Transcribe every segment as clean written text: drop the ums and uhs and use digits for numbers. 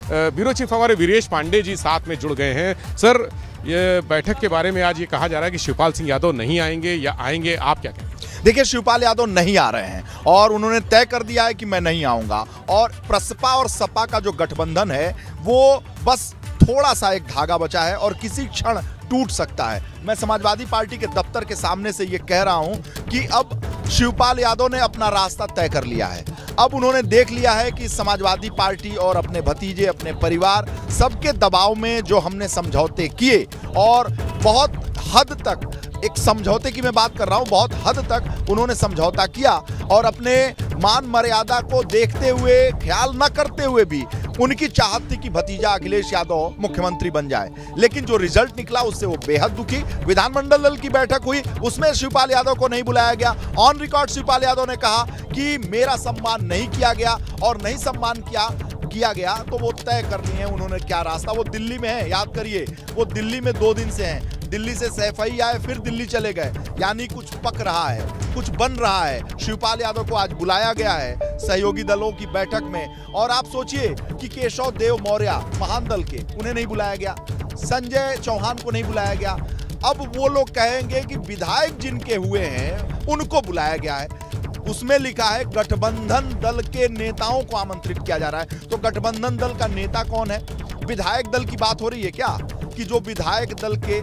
Bureau chief हमारे वीरेश पांडे जी साथ में जुड़ गए हैं। सर, ये बैठक के बारे में आज ये कहा जा रहा है कि शिवपाल सिंह यादव नहीं आएंगे या आएंगे, आप क्या कहते हैं? देखिए, शिवपाल यादव नहीं आ रहे हैं और उन्होंने तय कर दिया है कि मैं नहीं आऊंगा। और प्रसपा और सपा का जो गठबंधन है वो बस थोड़ा सा एक धागा बचा है और किसी क्षण टूट सकता है। मैं समाजवादी पार्टी के दफ्तर के सामने से ये कह रहा हूं कि अब शिवपाल यादव ने अपना रास्ता तय कर लिया है। अब उन्होंने देख लिया है कि समाजवादी पार्टी और अपने भतीजे, अपने परिवार, सबके दबाव में जो हमने समझौते किए और बहुत हद तक, एक समझौते की मैं बात कर रहा हूं, बहुत हद तक उन्होंने समझौता किया और अपने मान मर्यादा को देखते हुए, ख्याल न करते हुए भी उनकी चाहत थी कि भतीजा अखिलेश यादव मुख्यमंत्री बन जाए। लेकिन जो रिजल्ट निकला उससे वो बेहद दुखी। विधानमंडल दल की बैठक हुई, उसमें शिवपाल यादव को नहीं बुलाया गया। ऑन रिकॉर्ड शिवपाल यादव ने कहा कि मेरा सम्मान नहीं किया गया और नहीं सम्मान किया गया तो वो तय कर लिए हैं उन्होंने क्या रास्ता। वो दिल्ली में है, याद करिए, वो दिल्ली में 2 दिन से हैं। दिल्ली से सैफई आए, फिर दिल्ली चले गए, यानी कुछ पक रहा है, कुछ बन रहा है। शिवपाल यादव को आज बुलाया गया है सहयोगी दलों की बैठक में। और आप सोचिए कि केशव देव मौर्य महान दल के, उन्हें नहीं बुलाया गया, संजय चौहान को नहीं बुलाया गया। अब वो लोग कहेंगे कि विधायक जिनके हुए हैं उनको बुलाया गया है। उसमें लिखा है गठबंधन दल के नेताओं को आमंत्रित किया जा रहा है। तो गठबंधन दल का नेता कौन है? विधायक दल की बात हो रही है क्या कि जो विधायक दल के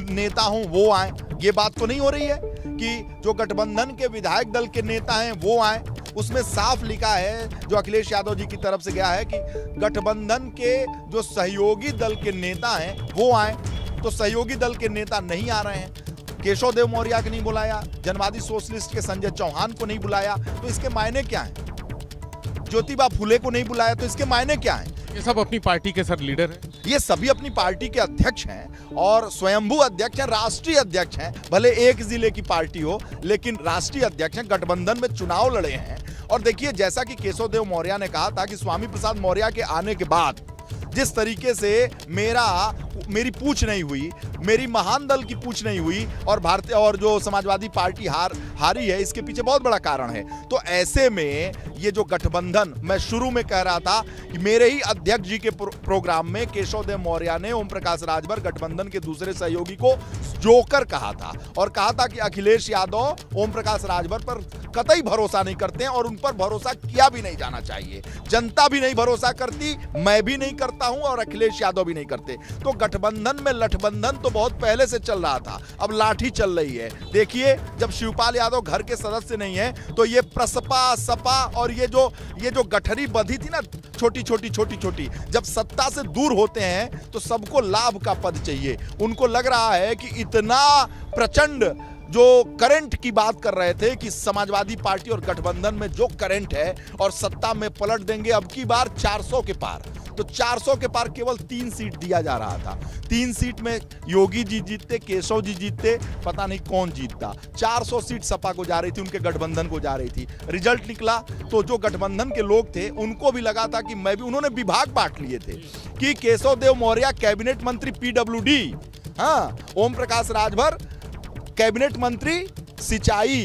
नेता हों वो आए? ये बात तो नहीं हो रही है कि जो गठबंधन के विधायक दल के नेता हैं वो आए। उसमें साफ लिखा है, जो अखिलेश यादव जी की तरफ से गया है, कि गठबंधन के जो सहयोगी दल के नेता हैं वो आए। तो सहयोगी दल के नेता नहीं आ रहे हैं। केशव देव मौर्य को नहीं बुलाया, जनवादी सोशलिस्ट के संजय चौहान को नहीं बुलाया, तो इसके मायने क्या हैं? ज्योतिबा फुले को नहीं बुलाया, तो इसके मायने क्या हैं? ये सब अपनी पार्टी के सर लीडर हैं, ये सभी अपनी पार्टी के अध्यक्ष हैं और स्वयंभू अध्यक्ष हैं, राष्ट्रीय अध्यक्ष हैं। भले एक जिले की पार्टी हो लेकिन राष्ट्रीय अध्यक्ष हैं, गठबंधन में चुनाव लड़े हैं। और देखिए, जैसा कि केशव देव मौर्य ने कहा था कि स्वामी प्रसाद मौर्य के आने के बाद जिस तरीके से मेरी पूछ नहीं हुई, मेरी महान दल की पूछ नहीं हुई और भारतीय और जो समाजवादी पार्टी हारी है, इसके पीछे बहुत बड़ा कारण है। तो ऐसे में ये जो गठबंधन, मैं शुरू में कह रहा था कि मेरे ही अध्यक्ष जी के प्रोग्राम में केशव देव मौर्य ने ओम प्रकाश राजभर, गठबंधन के दूसरे सहयोगी, को जोकर कहा था और कहा था कि अखिलेश यादव ओम प्रकाश राजभर पर कतई भरोसा नहीं करते हैं और उन पर भरोसा किया भी नहीं जाना चाहिए। जनता भी नहीं भरोसा करती, मैं भी नहीं करता हूं और अखिलेश यादव भी नहीं करते। तो गठबंधन में लठबंधन तो बहुत पहले से चल रहा था, अब लाठी चल रही है। देखिए, जब शिवपाल यादव घर के सदस्य नहीं है तो ये प्रसपा, सपा और ये जो गठरी बंधी थी ना, छोटी छोटी, जब सत्ता से दूर होते हैं तो सबको लाभ का पद चाहिए। उनको लग रहा है कि इतना प्रचंड जो करंट की बात कर रहे थे कि समाजवादी पार्टी और गठबंधन में जो करंट है और सत्ता में पलट देंगे अब की बार 400 के पार। तो 400 के पार केवल 3 सीट दिया जा रहा था। 3 सीट में योगी जी जीतते, केशव जी जीतते, पता नहीं कौन जीतता। 400 सीट सपा को जा रही थी, उनके गठबंधन को जा रही थी। रिजल्ट निकला तो जो गठबंधन के लोग थे उनको भी लगा था कि मैं भी, उन्होंने विभाग बांट लिए थे कि केशव देव मौर्य कैबिनेट मंत्री PWD, हाँ, ओम प्रकाश राजभर कैबिनेट मंत्री सिंचाई,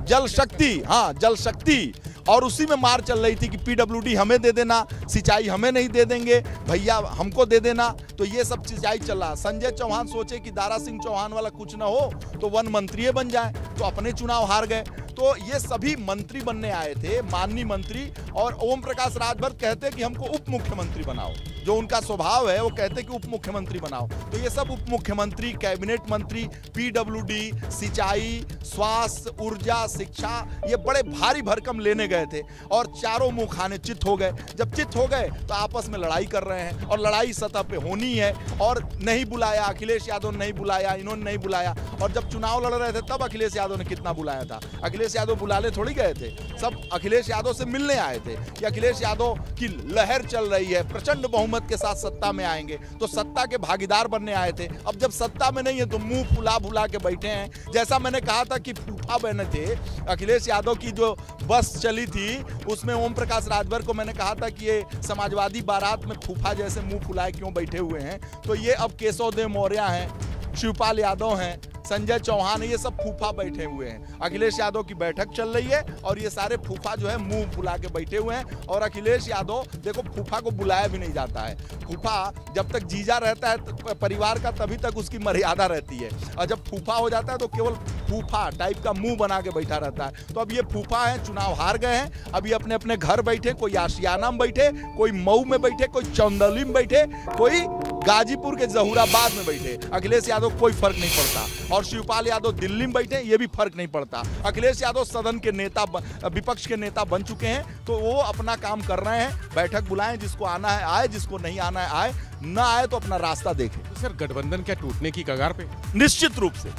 जल शक्ति, हाँ जल शक्ति। और उसी में मार चल रही थी कि PWD हमें दे देना, सिंचाई हमें नहीं दे देंगे भैया, हमको दे देना। तो ये सब सिंचाई चल रहा। संजय चौहान सोचे कि दारा सिंह चौहान वाला कुछ ना हो तो वन मंत्री बन जाए, तो अपने चुनाव हार गए। तो ये सभी मंत्री बनने आए थे, माननीय मंत्री, और ओम प्रकाश राजभर कहते कि हमको उप मुख्यमंत्री बनाओ। जो उनका स्वभाव है वो कहते कि उप मुख्यमंत्री बनाओ। तो ये सब उप मुख्यमंत्री, कैबिनेट मंत्री, PWD, सिंचाई, स्वास्थ्य, ऊर्जा, शिक्षा, ये बड़े भारी भरकम लेने गए थे और चारों मुंह खाने चित हो गए। जब चित हो गए तो आपस में लड़ाई कर रहे हैं और लड़ाई सतह पे होनी है। और नहीं बुलाया, अखिलेश यादव ने नहीं बुलाया, इन्होंने नहीं बुलाया। और जब चुनाव लड़ रहे थे तब अखिलेश यादव ने कितना बुलाया था? अखिलेश यादव बुलाने थोड़ी गए थे, सब अखिलेश यादव से मिलने आए थे कि अखिलेश यादव की लहर चल रही है, प्रचंड बहुमत के साथ सत्ता में आएंगे, तो सत्ता के भागीदार बनने आए थे। अब जब सत्ता में नहीं है तो मुंह फुला के बैठे हैं। जैसा मैंने कहा था कि फूफा बने थे, अखिलेश यादव की जो बस चली थी उसमें ओम प्रकाश राजभर को मैंने कहा था कि ये समाजवादी बारात में फूफा जैसे मुंह फुलाए क्यों बैठे हुए हैं। तो ये अब केशव देव मौर्य हैं शिवपाल यादव हैं, संजय चौहान है, ये सब फूफा बैठे हुए हैं। अखिलेश यादव की बैठक चल रही है और ये सारे फूफा जो है मुंह फुला के बैठे हुए हैं। और अखिलेश यादव देखो, फूफा को बुलाया भी नहीं जाता है। फूफा जब तक जीजा रहता है परिवार का तभी तक उसकी मर्यादा रहती है, और जब फूफा हो जाता है तो केवल फूफा टाइप का मुंह बना के बैठा रहता है। तो अब ये फूफा हैं, चुनाव हार गए हैं, अभी अपने अपने घर बैठे, कोई आशियाना में बैठे, कोई मऊ में बैठे, कोई चंदौली में बैठे, कोई गाजीपुर के जहूराबाद में बैठे। अखिलेश यादव कोई फर्क नहीं पड़ता। और शिवपाल यादव दिल्ली में बैठे, ये भी फर्क नहीं पड़ता। अखिलेश यादव सदन के नेता, विपक्ष के नेता बन चुके हैं, तो वो अपना काम कर रहे हैं। बैठक बुलाएं, जिसको आना है आए, जिसको नहीं आना है आए, ना आए तो अपना रास्ता देखें। तो सर गठबंधन क्या टूटने की कगार पे? निश्चित रूप से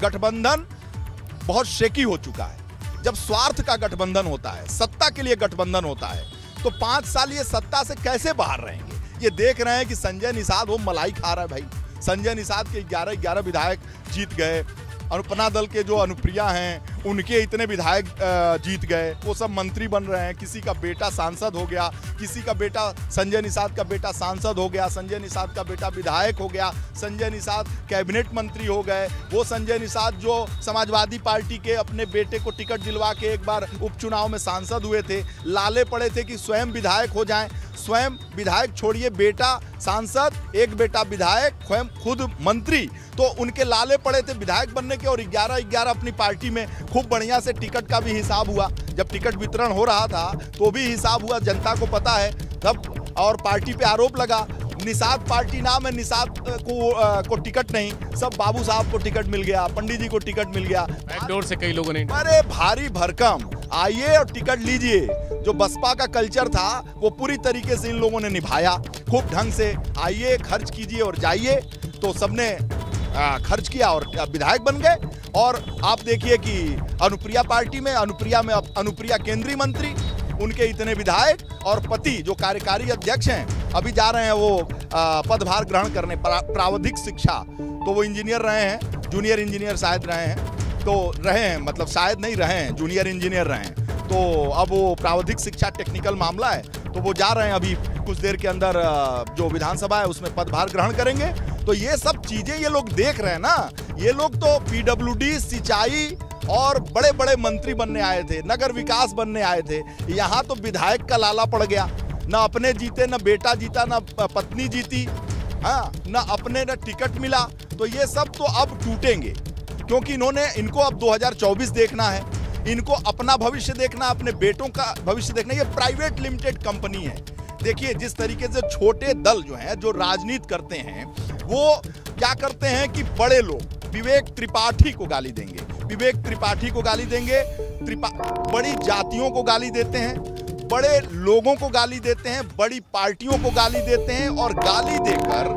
गठबंधन बहुत शेकी हो चुका है। जब स्वार्थ का गठबंधन होता है, सत्ता के लिए गठबंधन होता है, तो 5 साल ये सत्ता से कैसे बाहर रहेंगे? ये देख रहे हैं कि संजय निषाद वो मलाई खा रहा है भाई। संजय निषाद के 11 विधायक जीत गए। अनुपना दल के जो अनुप्रिया हैं, उनके इतने विधायक जीत गए, वो सब मंत्री बन रहे हैं। किसी का बेटा सांसद हो गया, किसी का बेटा, संजय निषाद का बेटा सांसद हो गया, संजय निषाद का बेटा विधायक हो गया, संजय निषाद कैबिनेट मंत्री हो गए। वो संजय निषाद जो समाजवादी पार्टी के अपने बेटे को टिकट दिलवा के एक बार उपचुनाव में सांसद हुए थे, लाले पड़े थे कि स्वयं विधायक हो जाएं। स्वयं विधायक छोड़िए, बेटा सांसद, एक बेटा विधायक, स्वयं खुद मंत्री, तो उनके लाले पड़े थे विधायक बनने के। और 11 अपनी पार्टी में खूब बढ़िया से टिकट का भी हिसाब हुआ। जब टिकट वितरण हो रहा था तो भी हिसाब हुआ, जनता को पता है तब। और पार्टी पे आरोप लगा, निषाद पार्टी नाम है, निषाद को टिकट नहीं, सब बाबू साहब को टिकट मिल गया, पंडित जी को टिकट मिल गया, बैकडोर से कई लोगों ने। अरे भारी भरकम, आइए और टिकट लीजिए। जो बसपा का कल्चर था वो पूरी तरीके से इन लोगों ने निभाया, खूब ढंग से। आइए, खर्च कीजिए और जाइए। तो सबने खर्च किया और विधायक बन गए। और आप देखिए कि अनुप्रिया पार्टी में, अनुप्रिया केंद्रीय मंत्री, उनके इतने विधायक, और पति जो कार्यकारी अध्यक्ष हैं अभी जा रहे हैं वो पदभार ग्रहण करने, प्राविधिक शिक्षा, तो वो इंजीनियर रहे हैं, जूनियर इंजीनियर शायद रहे हैं, तो रहे हैं, मतलब शायद नहीं रहे हैं, जूनियर इंजीनियर रहे हैं। तो अब वो प्राविधिक शिक्षा टेक्निकल मामला है, तो वो जा रहे हैं अभी कुछ देर के अंदर जो विधानसभा है उसमें पदभार ग्रहण करेंगे। तो ये सब चीजें ये लोग देख रहे हैं ना। ये लोग तो पीडब्ल्यूडी, सिंचाई और बड़े बड़े मंत्री बनने आए थे, नगर विकास बनने आए थे। यहाँ तो विधायक का लाला पड़ गया, ना अपने जीते, ना बेटा जीता, ना पत्नी जीती, हाँ, ना अपने ना टिकट मिला। तो ये सब तो अब टूटेंगे, क्योंकि इनको अब 2024 देखना है, इनको अपना भविष्य देखना, अपने बेटों का भविष्य देखना। ये प्राइवेट लिमिटेड कंपनी है। देखिए जिस तरीके से छोटे दल जो हैं, जो राजनीति करते हैं, वो क्या करते हैं कि बड़े लोग विवेक त्रिपाठी को गाली देंगे, विवेक त्रिपाठी को गाली देंगे, बड़ी जातियों को गाली देते हैं, बड़े लोगों को गाली देते हैं, बड़ी पार्टियों को गाली देते हैं, और गाली देकर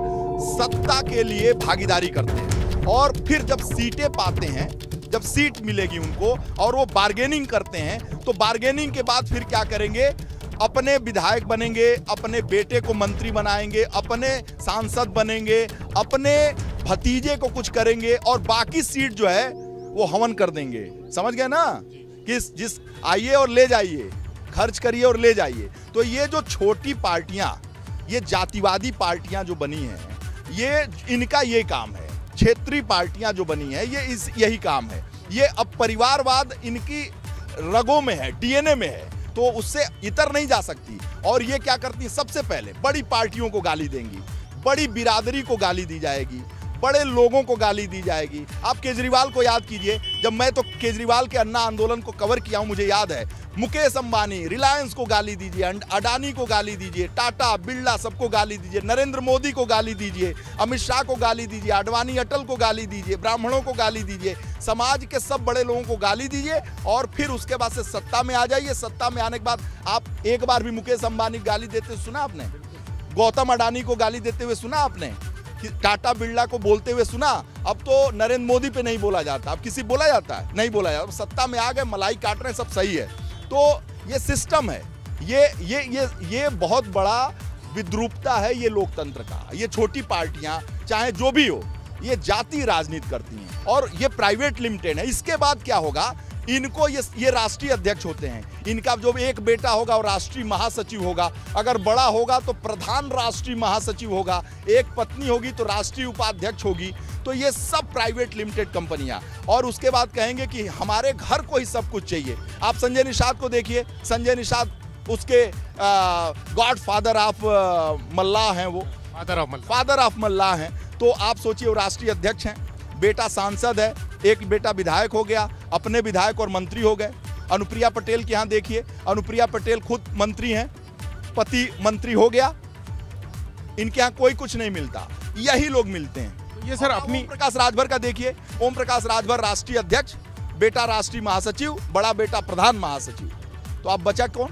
सत्ता के लिए भागीदारी करते हैं। और फिर जब सीटें पाते हैं, जब सीट मिलेगी उनको और वो बार्गेनिंग करते हैं, तो बार्गेनिंग के बाद फिर क्या करेंगे? अपने विधायक बनेंगे, अपने बेटे को मंत्री बनाएंगे, अपने सांसद बनेंगे, अपने भतीजे को कुछ करेंगे, और बाकी सीट जो है वो हवन कर देंगे। समझ गए ना? जिस आइए और ले जाइए, खर्च करिए और ले जाइए। तो ये जो छोटी पार्टियां, ये जातिवादी पार्टियां जो बनी हैं, ये इनका ये काम है। क्षेत्रीय पार्टियां जो बनी है, यही काम है। ये अब परिवारवाद इनकी रगों में है, डीएनए में है, तो उससे इतर नहीं जा सकती। और ये क्या करती, सबसे पहले बड़ी पार्टियों को गाली देंगी, बड़ी बिरादरी को गाली दी जाएगी, बड़े लोगों को गाली दी जाएगी। आप केजरीवाल को याद कीजिए, जब मैं तो केजरीवाल के अन्ना आंदोलन को कवर किया हूं, मुझे याद है, मुकेश अंबानी, रिलायंस को गाली दीजिए, अडानी को गाली दीजिए, टाटा, बिरला, सबको गाली दीजिए, नरेंद्र मोदी को गाली दीजिए, अमित शाह को गाली दीजिए, आडवाणी अटल को गाली दीजिए, ब्राह्मणों को गाली दीजिए, समाज के सब बड़े लोगों को गाली दीजिए, और फिर उसके बाद से सत्ता में आ जाइए। सत्ता में आने के बाद आप एक बार भी मुकेश अंबानी गाली देते हुए सुना आपने? गौतम अडानी को गाली देते हुए सुना आपने? टाटा बिरला को बोलते हुए सुना? अब तो नरेंद्र मोदी पे नहीं बोला जाता, अब किसी बोला जाता है? नहीं बोला जाता। सत्ता में आ गए, मलाई काट रहे हैं, सब सही है। तो ये सिस्टम है, ये बहुत बड़ा विद्रूपता है ये लोकतंत्र का। ये छोटी पार्टियां चाहे जो भी हो, ये जाति राजनीति करती हैं, और ये प्राइवेट लिमिटेड है। इसके बाद क्या होगा इनको ये राष्ट्रीय अध्यक्ष होते हैं। इनका जो एक बेटा होगा वो राष्ट्रीय महासचिव होगा, अगर बड़ा होगा तो प्रधान राष्ट्रीय महासचिव होगा, एक पत्नी होगी तो राष्ट्रीय उपाध्यक्ष होगी। तो ये सब प्राइवेट लिमिटेड कंपनियां, और उसके बाद कहेंगे कि हमारे घर को ही सब कुछ चाहिए। आप संजय निषाद को देखिए, संजय निषाद उसके गॉड फादर ऑफ मल्लाह हैं, वो फादर ऑफ मल्लाह हैं। तो आप सोचिए वो राष्ट्रीय अध्यक्ष हैं, बेटा सांसद है, एक बेटा विधायक हो गया, अपने विधायक और मंत्री हो गए। अनुप्रिया पटेल के यहाँ देखिए, अनुप्रिया पटेल खुद मंत्री हैं, पति मंत्री हो गया। इनके यहाँ कोई कुछ नहीं मिलता, यही लोग मिलते हैं। ये सर अपनी ओम प्रकाश राजभर का देखिए, ओम प्रकाश राजभर राष्ट्रीय अध्यक्ष, बेटा राष्ट्रीय महासचिव, बड़ा बेटा प्रधान महासचिव। तो अब बचा कौन?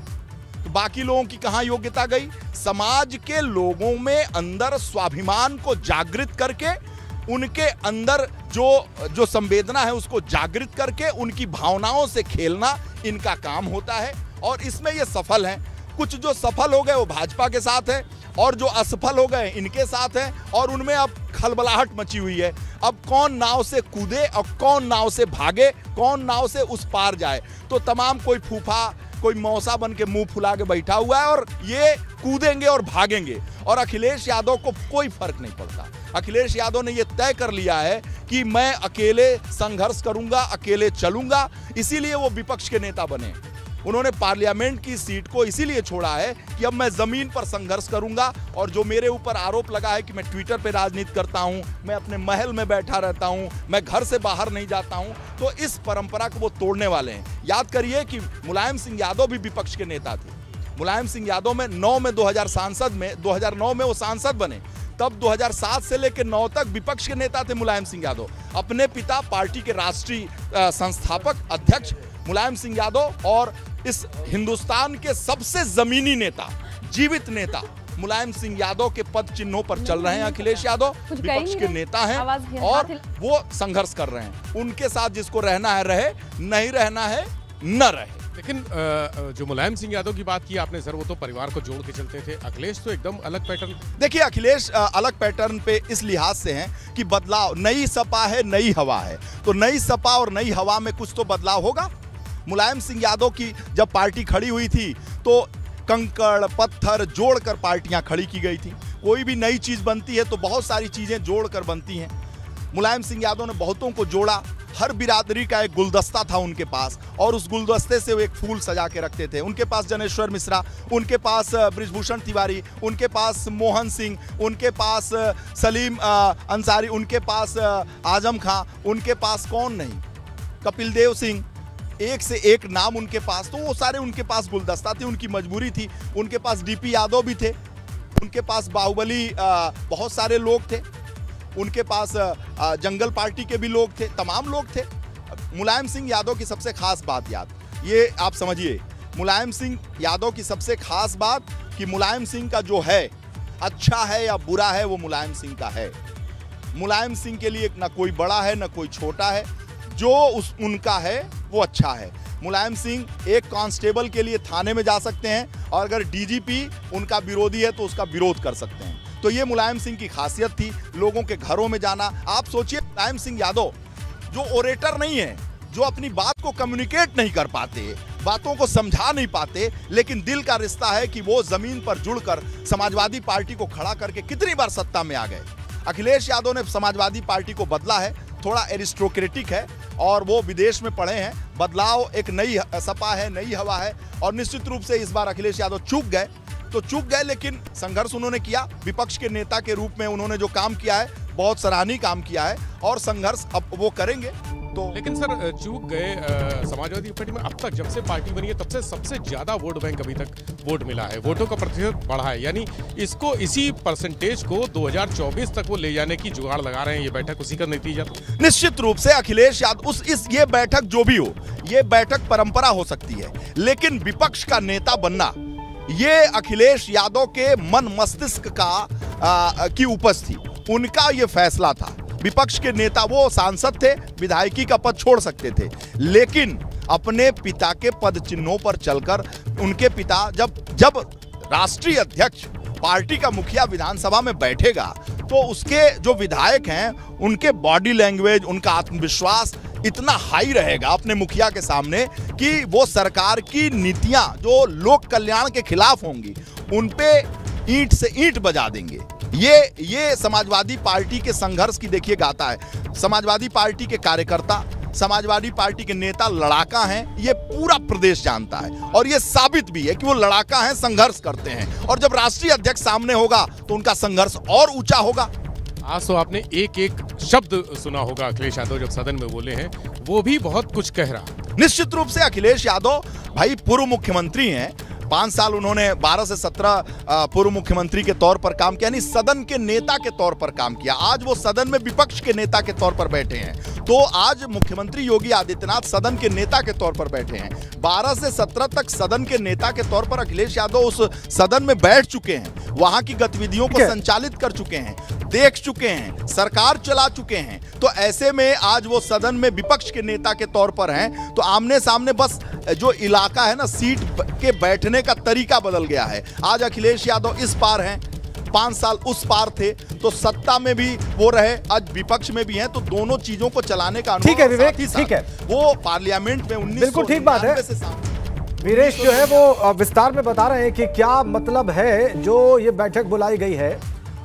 तो बाकी लोगों की कहां योग्यता गई? समाज के लोगों में अंदर स्वाभिमान को जागृत करके, उनके अंदर जो संवेदना है उसको जागृत करके उनकी भावनाओं से खेलना इनका काम होता है, और इसमें ये सफल हैं। कुछ जो सफल हो गए वो भाजपा के साथ है, और जो असफल हो गए इनके साथ है, और उनमें अब खलबलाहट मची हुई है। अब कौन नाव से कूदे और कौन नाव से भागे, कौन नाव से उस पार जाए। तो तमाम कोई फूफा, कोई मौसा बन के मुंह फुला के बैठा हुआ है, और ये कूदेंगे और भागेंगे। और अखिलेश यादव को कोई फर्क नहीं पड़ता। अखिलेश यादव ने यह तय कर लिया है कि मैं अकेले संघर्ष करूंगा, अकेले चलूंगा, इसीलिए वो विपक्ष के नेता बने। उन्होंने पार्लियामेंट की सीट को इसीलिए छोड़ा है कि अब मैं जमीन पर संघर्ष करूंगा, और जो मेरे ऊपर आरोप लगा है कि मैं ट्विटर पे राजनीति करता हूं, मैं अपने महल में बैठा रहता हूं, मैं घर से बाहर नहीं जाता हूं, तो इस परंपरा को वो तोड़ने वाले हैं। याद करिए कि मुलायम सिंह यादव भी विपक्ष के नेता थे। मुलायम सिंह यादव में 2009 में वो सांसद बने, तब 2007 से लेकर 9 तक विपक्ष के नेता थे मुलायम सिंह यादव। अपने पिता पार्टी के राष्ट्रीय संस्थापक अध्यक्ष मुलायम सिंह यादव, और इस हिंदुस्तान के सबसे जमीनी नेता, जीवित नेता मुलायम सिंह यादव के पद चिन्हों पर चल रहे हैं। अखिलेश यादव विपक्ष के नेता हैं और वो संघर्ष कर रहे हैं। उनके साथ जिसको रहना है रहे, नहीं रहना है न रहे। लेकिन जो मुलायम सिंह यादव की बात की आपने सर, वो तो परिवार को जोड़ के चलते थे। अखिलेश तो एकदम अलग पैटर्न। देखिए अखिलेश अलग पैटर्न पे इस लिहाज से हैं कि बदलाव, नई सपा है, नई हवा है, तो नई सपा और नई हवा में कुछ तो बदलाव होगा। मुलायम सिंह यादव की जब पार्टी खड़ी हुई थी तो कंकड़ पत्थर जोड़कर पार्टियां खड़ी की गई थी। कोई भी नई चीज बनती है तो बहुत सारी चीजें जोड़कर बनती हैं। मुलायम सिंह यादव ने बहुतों को जोड़ा, हर बिरादरी का एक गुलदस्ता था उनके पास, और उस गुलदस्ते से वो एक फूल सजा के रखते थे। उनके पास जनेश्वर मिश्रा, उनके पास बृजभूषण तिवारी, उनके पास मोहन सिंह, उनके पास सलीम अंसारी, उनके पास आजम खां, उनके पास कौन नहीं, कपिल देव सिंह, एक से एक नाम उनके पास। तो वो सारे उनके पास गुलदस्ता थे, उनकी मजबूरी थी। उनके पास डीपी यादव भी थे, उनके पास बाहुबली बहुत सारे लोग थे, उनके पास जंगल पार्टी के भी लोग थे, तमाम लोग थे। मुलायम सिंह यादव की सबसे खास बात ये आप समझिए, मुलायम सिंह यादव की सबसे खास बात कि मुलायम सिंह का जो है, अच्छा है या बुरा है, वो मुलायम सिंह का है। मुलायम सिंह के लिए ना कोई बड़ा है ना कोई छोटा है, जो उनका है वो अच्छा है। मुलायम सिंह एक कांस्टेबल के लिए थाने में जा सकते हैं, और अगर डीजीपी उनका विरोधी है तो उसका विरोध कर सकते हैं। तो ये मुलायम सिंह की खासियत थी, लोगों के घरों में जाना। आप सोचिए मुलायम सिंह यादव जो ओरेटर नहीं है, जो अपनी बात को कम्युनिकेट नहीं कर पाते, बातों को समझा नहीं पाते, लेकिन दिल का रिश्ता है कि वो जमीन पर जुड़कर समाजवादी पार्टी को खड़ा करके कितनी बार सत्ता में आ गए। अखिलेश यादव ने समाजवादी पार्टी को बदला है, थोड़ा एरिस्टोक्रेटिक है, और वो विदेश में पढ़े हैं। बदलाव एक नई सपा है, नई हवा है, और निश्चित रूप से इस बार अखिलेश यादव चूक गए तो चूक गए, लेकिन संघर्ष उन्होंने किया। विपक्ष के नेता के रूप में उन्होंने जो काम किया है बहुत सराहनीय काम किया है, और संघर्ष अब वो करेंगे। तो लेकिन सर चूक गए समाजवादी पार्टी में। अब तक जब से पार्टी बनी है तब से सबसे ज्यादा वोट बैंक अभी तक वोट मिला है, वोटों का प्रतिशत बढ़ा है, यानी इसको इसी परसेंटेज को 2024 तक वो ले जाने की जुगाड़ लगा रहे हैं। ये बैठक उसी का नतीजा। निश्चित रूप से अखिलेश यादव ये बैठक जो भी हो, ये बैठक परंपरा हो सकती है, लेकिन विपक्ष का नेता बनना ये अखिलेश यादव के मन मस्तिष्क की उपज थी, उनका ये फैसला था। विपक्ष के नेता, वो सांसद थे, विधायकी का पद छोड़ सकते थे, लेकिन अपने पिता के पद चिन्हों पर चलकर, उनके पिता जब राष्ट्रीय अध्यक्ष, पार्टी का मुखिया विधानसभा में बैठेगा तो उसके जो विधायक हैं उनके बॉडी लैंग्वेज, उनका आत्मविश्वास इतना हाई रहेगा अपने मुखिया के सामने कि वो सरकार की नीतियां जो लोक कल्याण के खिलाफ होंगी उन पे ईंट से ईंट बजा देंगे। ये समाजवादी पार्टी के संघर्ष की देखिए गाथा है। समाजवादी पार्टी के कार्यकर्ता, समाजवादी पार्टी के नेता लड़ाका हैं, ये पूरा प्रदेश जानता है और ये साबित भी है कि वो लड़ाका हैं, संघर्ष करते हैं। और जब राष्ट्रीय अध्यक्ष सामने होगा तो उनका संघर्ष और ऊंचा होगा। आज तो आपने एक एक शब्द सुना होगा अखिलेश यादव जब सदन में बोले हैं, वो भी बहुत कुछ कह रहा। निश्चित रूप से अखिलेश यादव भाई पूर्व मुख्यमंत्री हैं। 5 साल उन्होंने 12 से 17 पूर्व मुख्यमंत्री के तौर पर काम किया, यानी सदन के नेता के तौर पर काम किया। आज वो सदन में विपक्ष के नेता के तौर पर बैठे हैं। तो आज मुख्यमंत्री योगी आदित्यनाथ सदन के नेता के तौर पर बैठे हैं। 12 से 17 तक सदन के नेता के तौर पर अखिलेश यादव उस सदन में बैठ चुके हैं, वहां की गतिविधियों को संचालित कर चुके हैं, देख चुके हैं, सरकार चला चुके हैं। तो ऐसे में आज वो सदन में विपक्ष के नेता के तौर पर हैं। तो आमने सामने बस जो इलाका है ना, सीट के बैठने का तरीका बदल गया है। आज अखिलेश यादव इस पार हैं, 5 साल उस पार थे, तो सत्ता में भी वो रहे, आज विपक्ष में भी हैं, तो दोनों चीजों को चलाने का अनुभव। ठीक है विवेक, ठीक है, वो पार्लियामेंट में 19 बिल्कुल ठीक बात है। वीरेश जो है वो विस्तार में बता रहे हैं कि क्या मतलब है जो ये बैठक बुलाई गई है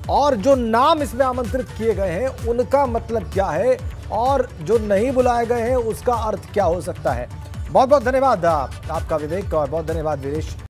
और जो नाम इसमें आमंत्रित किए गए हैं उनका मतलब क्या है और जो नहीं बुलाए गए हैं उसका अर्थ क्या हो सकता है। बहुत बहुत धन्यवाद आपका विवेक और बहुत धन्यवाद वीरेश।